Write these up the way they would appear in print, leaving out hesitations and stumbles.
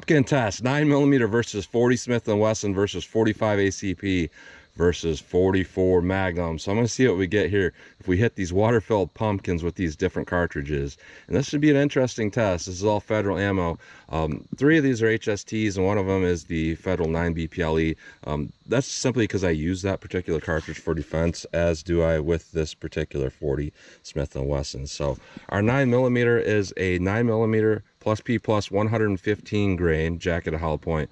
Pumpkin test, 9mm versus 40 Smith & Wesson versus 45 ACP versus 44 Magnum. So I'm going to see what we get here if we hit these water-filled pumpkins with these different cartridges. And this should be an interesting test. This is all federal ammo. 3 of these are HSTs, and one of them is the federal 9BPLE. That's simply because I use that particular cartridge for defense, as do I with this particular 40 Smith & Wesson. So our 9mm is a 9mm +P+ 115 grain jacketed hollow point.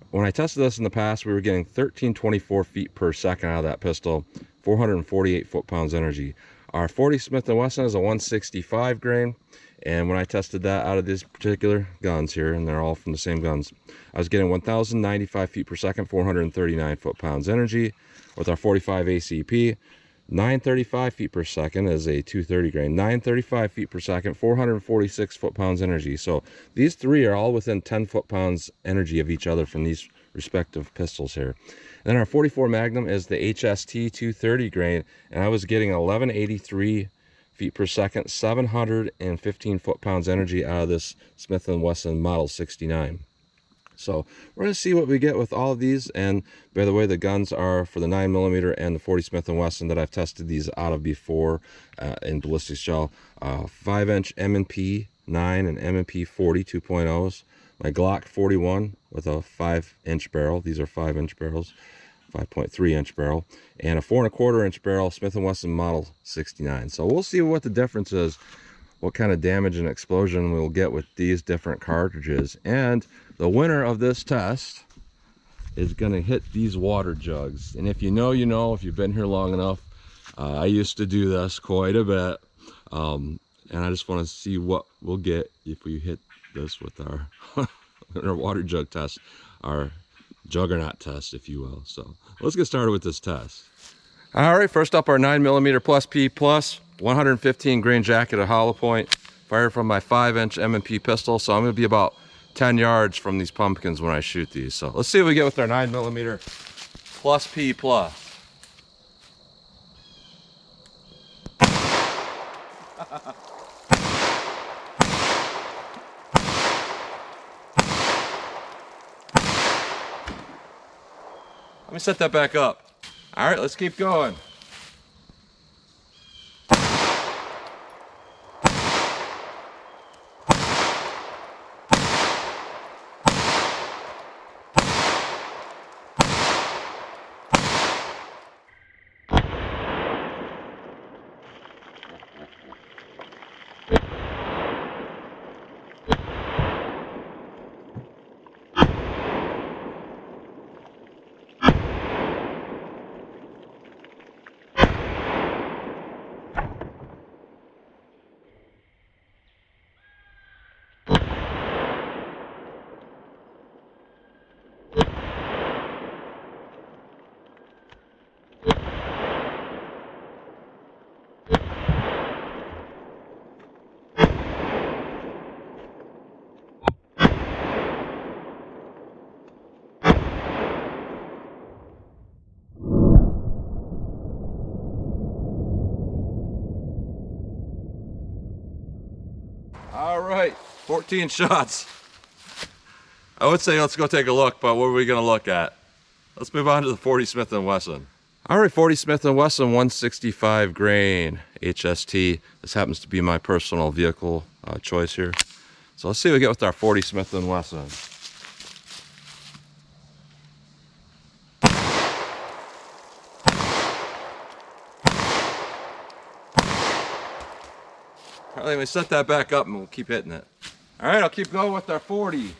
When I tested this in the past, we were getting 1324 feet per second out of that pistol, 448 foot-pounds energy. Our 40 Smith & Wesson is a 165 grain, and when I tested that out of these particular guns here, and they're all from the same guns, I was getting 1095 feet per second, 439 foot-pounds energy. With our 45 ACP, 935 feet per second is a 230 grain, 935 feet per second, 446 foot-pounds energy. So these 3 are all within 10 foot-pounds energy of each other from these respective pistols here. And then our 44 Magnum is the HST 230 grain, and I was getting 1183 feet per second, 715 foot-pounds energy out of this Smith & Wesson Model 69. So we're going to see what we get with all of these. And by the way, the guns are for the 9mm and the 40 Smith & Wesson that I've tested these out of before in ballistic shell. 5-inch M&P 9 and M&P 40 2.0s. My Glock 41 with a 5-inch barrel. These are 5-inch barrels, 5.3-inch barrel, and a 4 1/4-inch barrel Smith & Wesson Model 69. So we'll see what the difference is, what kind of damage and explosion we'll get with these different cartridges. And the winner of this test is going to hit these water jugs. And if you know, you know. If you've been here long enough, I used to do this quite a bit. And I just want to see what we'll get if we hit this with our, our water jug test, our juggernaut test, if you will. So let's get started with this test. All right, first up, our 9mm +P+ 115 grain jacketed hollow point, fired from my 5-inch M&P pistol. So I'm going to be about 10 yards from these pumpkins when I shoot these. So let's see what we get with our 9mm +P+. Let me set that back up. All right, let's keep going. All right, 14 shots. I would say let's go take a look, but what are we going to look at? Let's move on to the 40 Smith & Wesson. All right, 40 Smith & Wesson 165 grain HST. This happens to be my personal vehicle choice here. So let's see what we get with our 40 Smith & Wesson. All right, let me set that back up and we'll keep hitting it. All right, I'll keep going with our 40.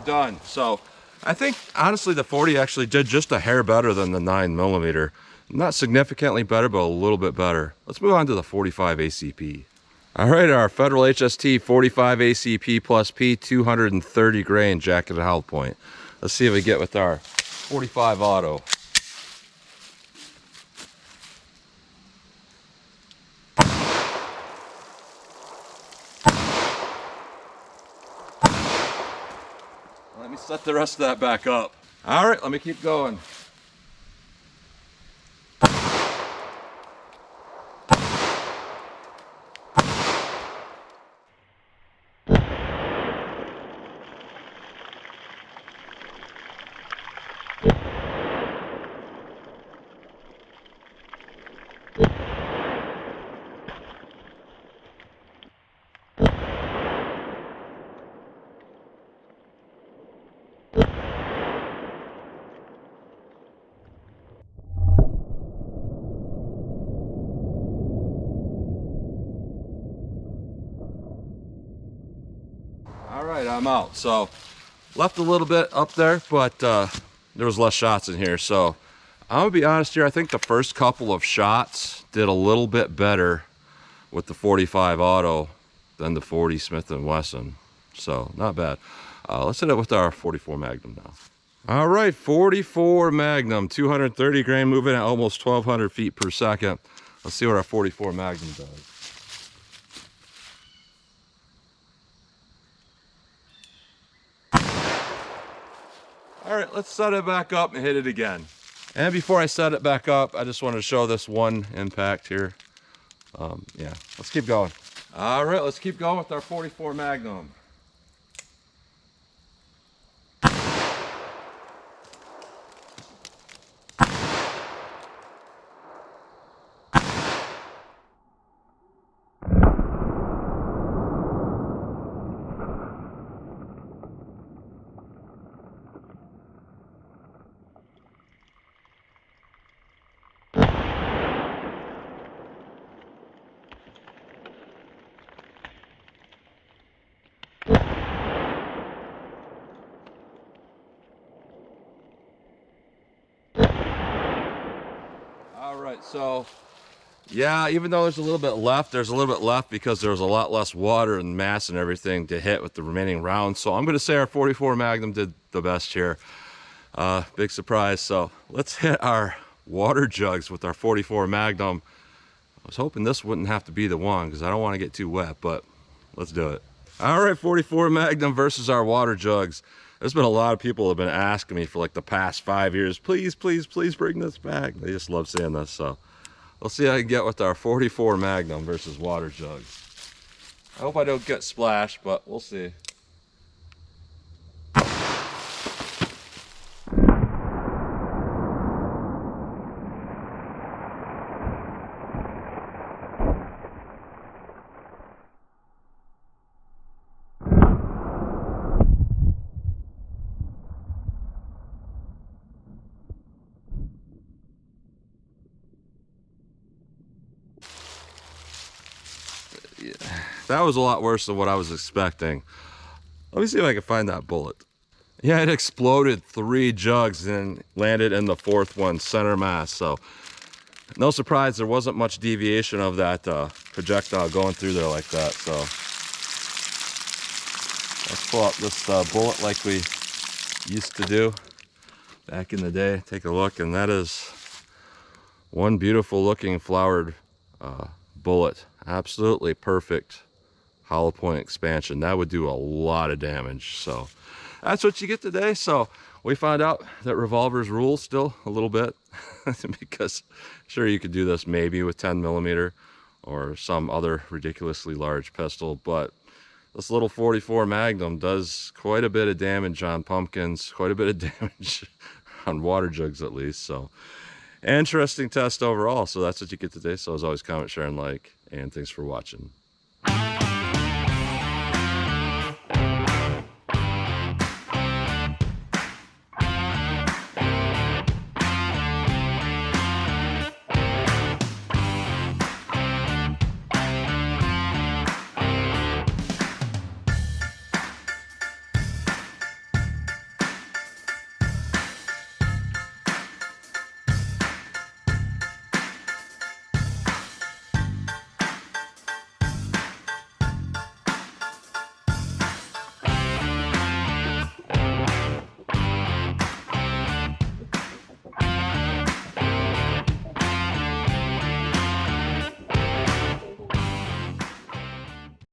done. So I think honestly the 40 actually did just a hair better than the 9mm. Not significantly better, but a little bit better. Let's move on to the 45 ACP. All right, our Federal HST 45 ACP+P 230 grain jacketed hollow point. Let's see if we get with our 45 auto. Let me set the rest of that back up. All right, let me keep going. All right, I'm out. So left a little bit up there, but there was less shots in here. So I'm gonna be honest here. I think the first couple of shots did a little bit better with the 45 auto than the 40 Smith & Wesson. So not bad. Let's hit it with our 44 Magnum now. All right, 44 Magnum, 230 grain, moving at almost 1,200 feet per second. Let's see what our 44 Magnum does. All right, let's set it back up and hit it again. And before I set it back up, I just wanted to show this one impact here. Yeah, let's keep going. All right, let's keep going with our 44 Magnum. All right, so yeah, even though there's a little bit left, there's a little bit left because there's a lot less water and mass and everything to hit with the remaining rounds. So I'm going to say our 44 Magnum did the best here. Big surprise. So let's hit our water jugs with our 44 Magnum. I was hoping this wouldn't have to be the one because I don't want to get too wet, but let's do it. All right, 44 Magnum versus our water jugs. There's been a lot of people who have been asking me for like the past 5 years, please, please, please bring this back. They just love seeing this. So we'll see how I can get with our 44 Magnum versus water jugs. I hope I don't get splashed, but we'll see. Yeah, that was a lot worse than what I was expecting. Let me see if I can find that bullet. Yeah, it exploded 3 jugs and landed in the 4th one, center mass. So no surprise, there wasn't much deviation of that projectile going through there like that. So let's pull up this bullet like we used to do back in the day. Take a look, and that is one beautiful looking flowered bullet. Absolutely perfect hollow point expansion. That would do a lot of damage. So that's what you get today. So we found out that revolvers rule still a little bit because sure, you could do this maybe with 10mm or some other ridiculously large pistol, but this little 44 Magnum does quite a bit of damage on pumpkins, quite a bit of damage on water jugs at least. So interesting test overall. So that's what you get today. So as always, comment, share, and like, and thanks for watching.